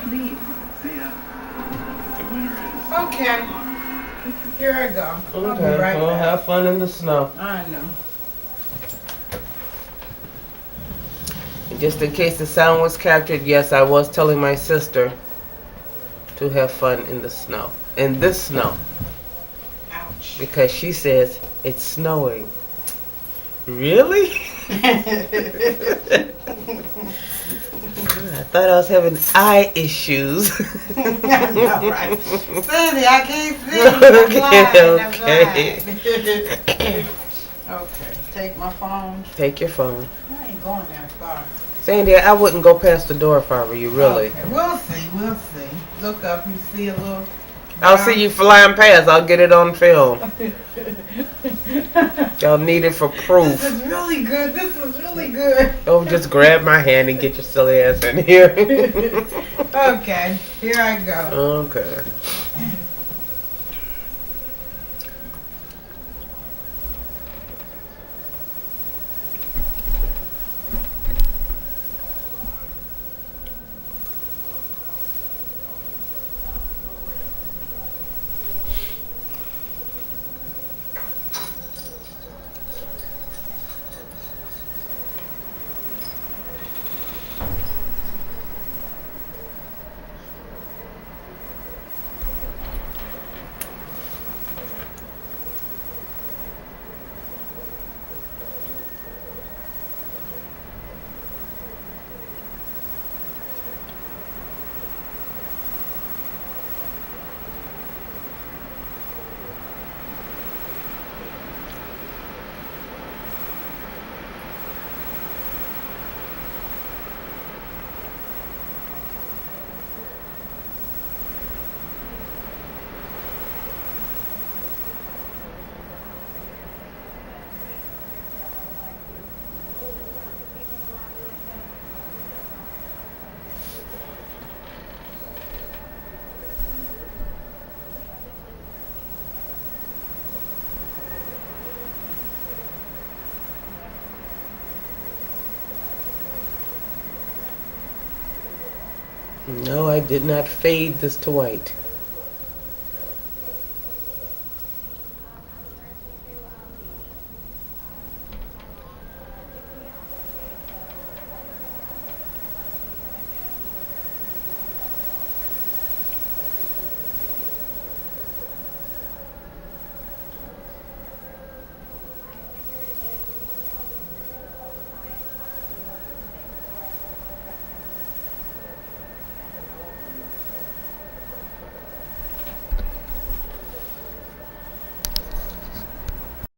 Leave. See ya. The winner is. Okay. Here I go. I'll be Okay, right well, back. have fun in the snow. I know. And just in case the sound was captured, yes, I was telling my sister to have fun in the snow. In this snow. Ouch. Because she says it's snowing. Really? I thought I was having eye issues. I know, right? Sandy, I can't see. Okay. Okay, take my phone. Take your phone. I ain't going that far. Sandy, I wouldn't go past the door if I were you, really. Okay, we'll see, we'll see. Look up, you see a little... I'll see you flying past. I'll get it on film. Y'all need it for proof. This is really good, this is really good. Oh, just grab my hand and get your silly ass in here. Okay, here I go. Okay. No, I did not fade this to white.